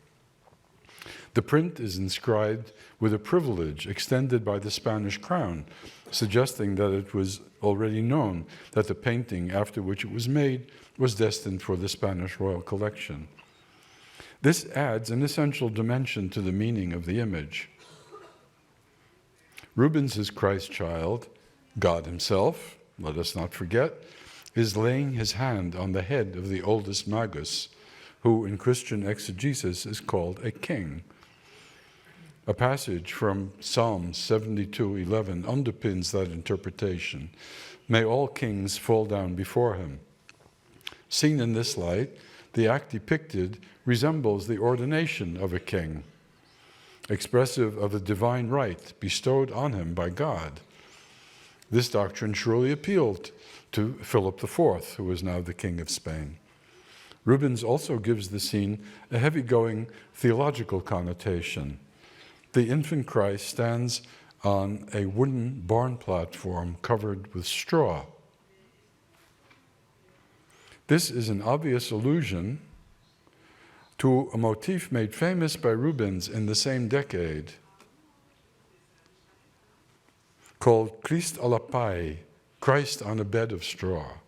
The print is inscribed with a privilege extended by the Spanish crown, suggesting that it was already known that the painting after which it was made was destined for the Spanish royal collection. This adds an essential dimension to the meaning of the image. Rubens' Christ child, God himself, let us not forget, is laying his hand on the head of the oldest magus, who in Christian exegesis is called a king. A passage from Psalm 72:11 underpins that interpretation. May all kings fall down before him. Seen in this light, the act depicted resembles the ordination of a king, expressive of the divine right bestowed on him by God. This doctrine surely appealed to Philip IV, who is now the King of Spain. Rubens also gives the scene a heavy-going theological connotation. The infant Christ stands on a wooden barn platform covered with straw. This is an obvious allusion to a motif made famous by Rubens in the same decade, called Christ à la paille, Christ on a bed of straw.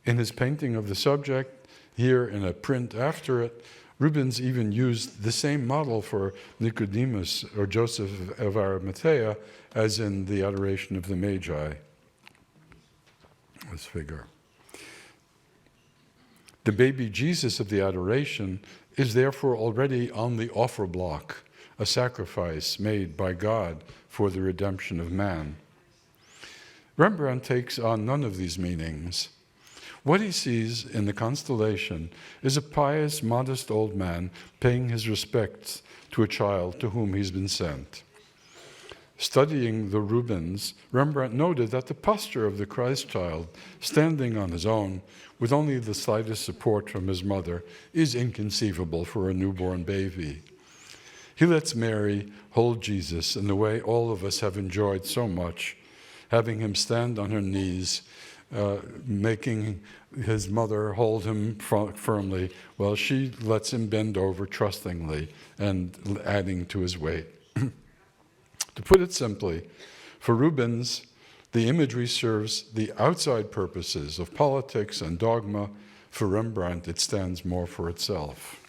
In his painting of the subject, here in a print after it, Rubens even used the same model for Nicodemus or Joseph of Arimathea as in the Adoration of the Magi, this figure. The baby Jesus of the Adoration is therefore already on the offer block, a sacrifice made by God for the redemption of man. Rembrandt takes on none of these meanings. What he sees in the constellation is a pious, modest old man paying his respects to a child to whom he's been sent. Studying the Rubens, Rembrandt noted that the posture of the Christ child, standing on his own, with only the slightest support from his mother, is inconceivable for a newborn baby. He lets Mary hold Jesus in the way all of us have enjoyed so much, having him stand on her knees, making his mother hold him firmly, while she lets him bend over trustingly and adding to his weight. To put it simply, for Rubens, the imagery serves the outside purposes of politics and dogma. For Rembrandt, it stands more for itself.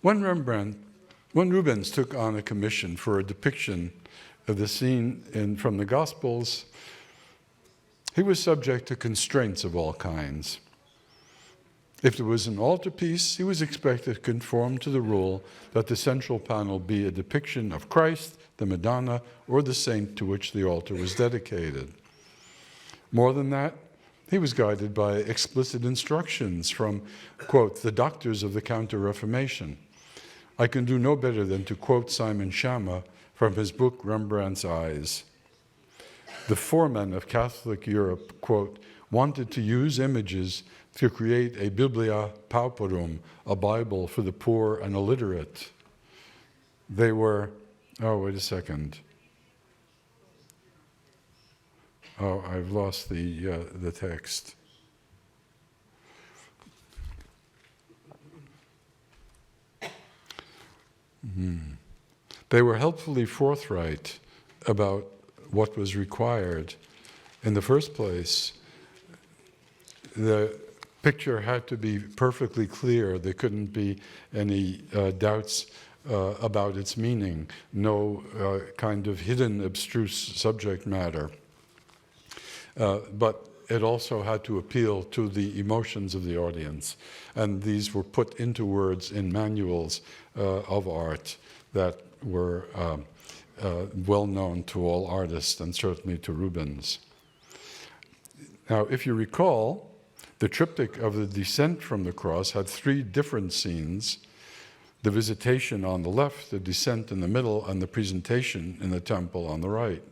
When Rubens took on a commission for a depiction of the scene from the Gospels, he was subject to constraints of all kinds. If there was an altarpiece, he was expected to conform to the rule that the central panel be a depiction of Christ, the Madonna, or the saint to which the altar was dedicated. More than that, he was guided by explicit instructions from, quote, the doctors of the Counter-Reformation. I can do no better than to quote Simon Schama from his book Rembrandt's Eyes. The foremen of Catholic Europe, quote, wanted to use images to create a Biblia Pauperum, a Bible for the poor and illiterate. They were, wait a second. I've lost the text. They were helpfully forthright about what was required. In the first place, the picture had to be perfectly clear. There couldn't be any doubts about its meaning, no kind of hidden, abstruse subject matter. But it also had to appeal to the emotions of the audience. And these were put into words in manuals of art that were well known to all artists and certainly to Rubens. Now, if you recall, the triptych of the descent from the cross had three different scenes: the visitation on the left, the descent in the middle, and the presentation in the temple on the right.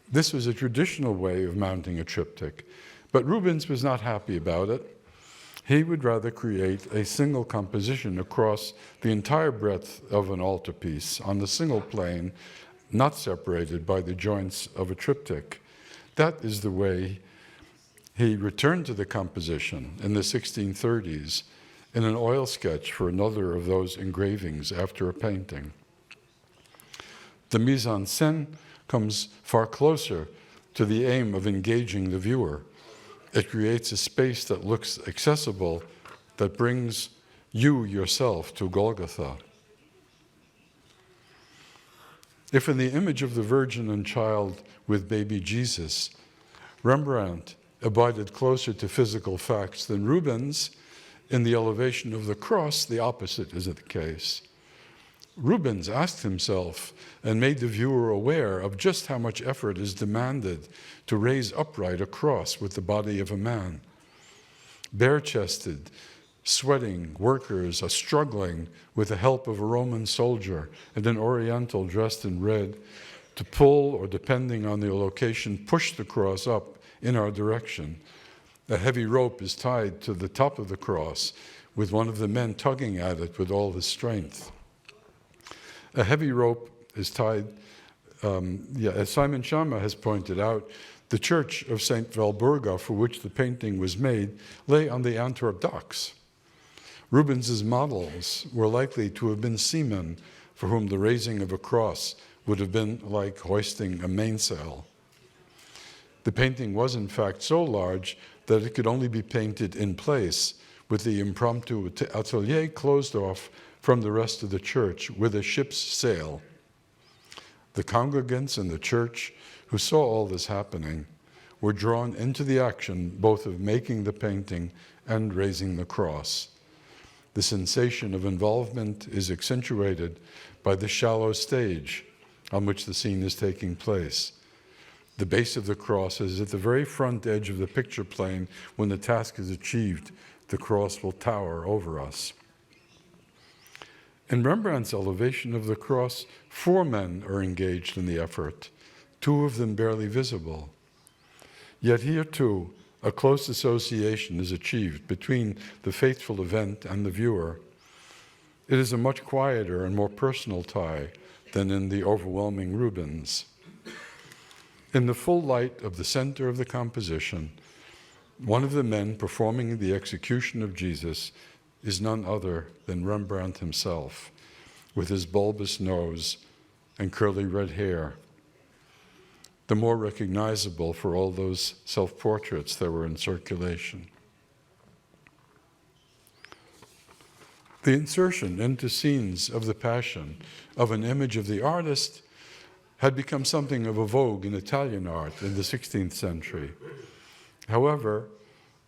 This was a traditional way of mounting a triptych, but Rubens was not happy about it. He would rather create a single composition across the entire breadth of an altarpiece on the single plane, not separated by the joints of a triptych. That is the way he returned to the composition in the 1630s in an oil sketch for another of those engravings after a painting. The mise en scène comes far closer to the aim of engaging the viewer. It creates a space that looks accessible, that brings you yourself to Golgotha. If in the image of the Virgin and Child with baby Jesus, Rembrandt abided closer to physical facts than Rubens, in the elevation of the cross, the opposite is the case. Rubens asked himself and made the viewer aware of just how much effort is demanded to raise upright a cross with the body of a man. Bare-chested, sweating workers are struggling with the help of a Roman soldier and an Oriental dressed in red to pull, or depending on the location, push the cross up in our direction. A heavy rope is tied to the top of the cross, with one of the men tugging at it with all his strength. A heavy rope is tied, as Simon Schama has pointed out, the church of St. Walburga, for which the painting was made, lay on the Antwerp docks. Rubens's models were likely to have been seamen for whom the raising of a cross would have been like hoisting a mainsail. The painting was in fact so large that it could only be painted in place, with the impromptu atelier closed off from the rest of the church with a ship's sail. The congregants in the church who saw all this happening were drawn into the action both of making the painting and raising the cross. The sensation of involvement is accentuated by the shallow stage on which the scene is taking place. The base of the cross is at the very front edge of the picture plane. When the task is achieved, the cross will tower over us. In Rembrandt's elevation of the cross, 4 men are engaged in the effort, 2 of them barely visible. Yet here too, a close association is achieved between the faithful event and the viewer. It is a much quieter and more personal tie than in the overwhelming Rubens. In the full light of the center of the composition, one of the men performing the execution of Jesus is none other than Rembrandt himself, with his bulbous nose and curly red hair, the more recognizable for all those self-portraits that were in circulation. The insertion into scenes of the Passion of an image of the artist had become something of a vogue in Italian art in the 16th century. However,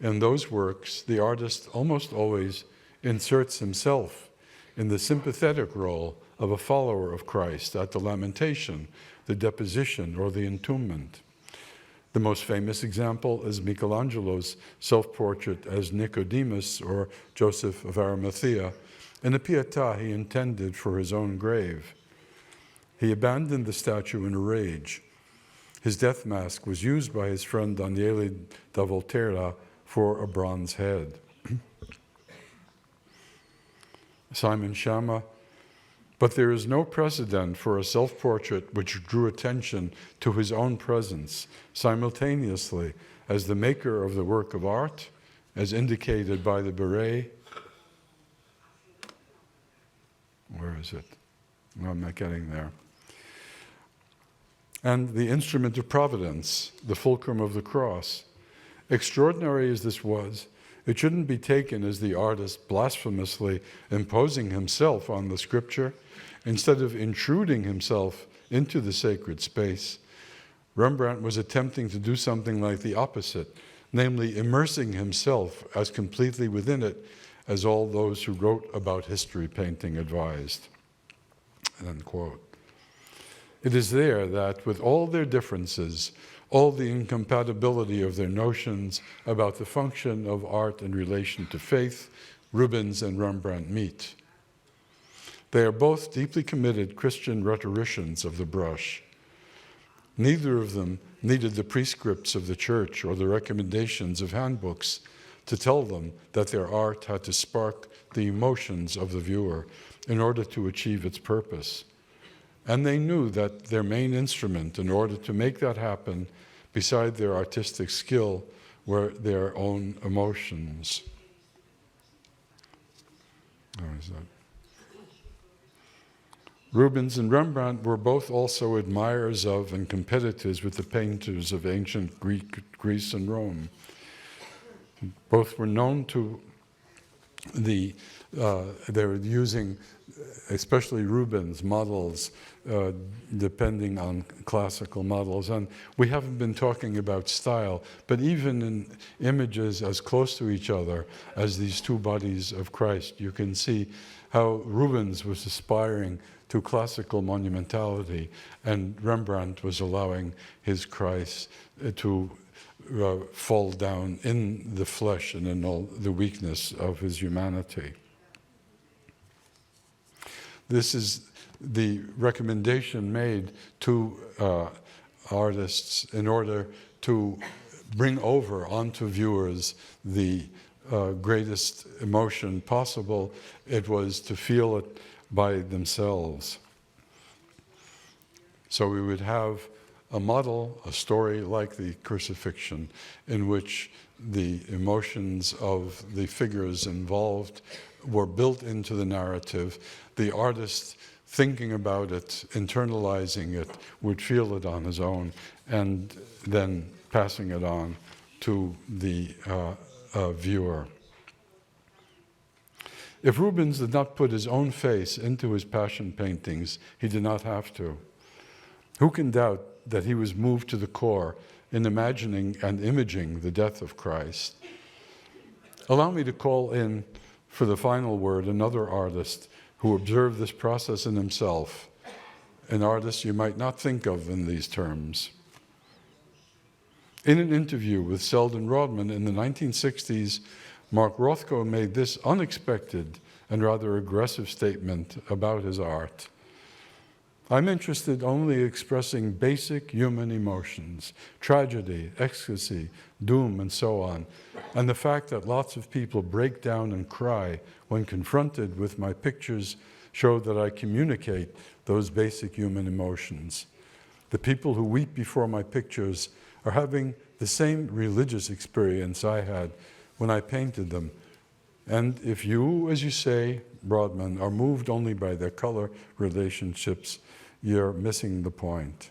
in those works, the artist almost always inserts himself in the sympathetic role of a follower of Christ at the lamentation, the deposition, or the entombment. The most famous example is Michelangelo's self-portrait as Nicodemus, or Joseph of Arimathea, in a Pietà he intended for his own grave. He abandoned the statue in a rage. His death mask was used by his friend Daniele da Volterra for a bronze head. Simon Schama, but there is no precedent for a self-portrait which drew attention to his own presence simultaneously as the maker of the work of art, as indicated by the beret. Where is it? No, I'm not getting there. And the instrument of providence, the fulcrum of the cross. Extraordinary as this was, it shouldn't be taken as the artist blasphemously imposing himself on the scripture. Instead of intruding himself into the sacred space, Rembrandt was attempting to do something like the opposite, namely immersing himself as completely within it as all those who wrote about history painting advised. End quote. It is there that, with all their differences, all the incompatibility of their notions about the function of art in relation to faith, Rubens and Rembrandt meet. They are both deeply committed Christian rhetoricians of the brush. Neither of them needed the prescripts of the church or the recommendations of handbooks to tell them that their art had to spark the emotions of the viewer in order to achieve its purpose. And they knew that their main instrument in order to make that happen, beside their artistic skill, were their own emotions. How is that? Rubens and Rembrandt were both also admirers of and competitors with the painters of ancient Greece and Rome. Both were known to they were using, especially Rubens, models, depending on classical models. And we haven't been talking about style, but even in images as close to each other as these two bodies of Christ, you can see how Rubens was aspiring to classical monumentality, and Rembrandt was allowing his Christ to fall down in the flesh and in all the weakness of his humanity. This is the recommendation made to artists in order to bring over onto viewers the greatest emotion possible. It was to feel it by themselves. So we would have a model, a story like the crucifixion, in which the emotions of the figures involved were built into the narrative. The artist, thinking about it, internalizing it, would feel it on his own, and then passing it on to the viewer. If Rubens did not put his own face into his passion paintings, he did not have to. Who can doubt that he was moved to the core in imagining and imaging the death of Christ? Allow me to call in, for the final word, another artist who observed this process in himself, an artist you might not think of in these terms. In an interview with Selden Rodman in the 1960s, Mark Rothko made this unexpected and rather aggressive statement about his art. I'm interested only in expressing basic human emotions, tragedy, ecstasy, doom, and so on. And the fact that lots of people break down and cry when confronted with my pictures show that I communicate those basic human emotions. The people who weep before my pictures are having the same religious experience I had when I painted them. And if you, as you say, Rodman, are moved only by their color relationships, you're missing the point.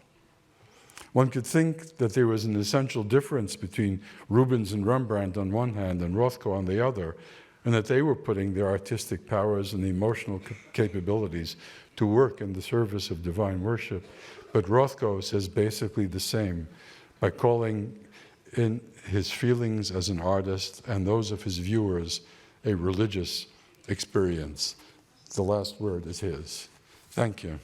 One could think that there was an essential difference between Rubens and Rembrandt on one hand and Rothko on the other, and that they were putting their artistic powers and emotional capabilities to work in the service of divine worship. But Rothko says basically the same, by calling in his feelings as an artist and those of his viewers a religious experience. The last word is his. Thank you.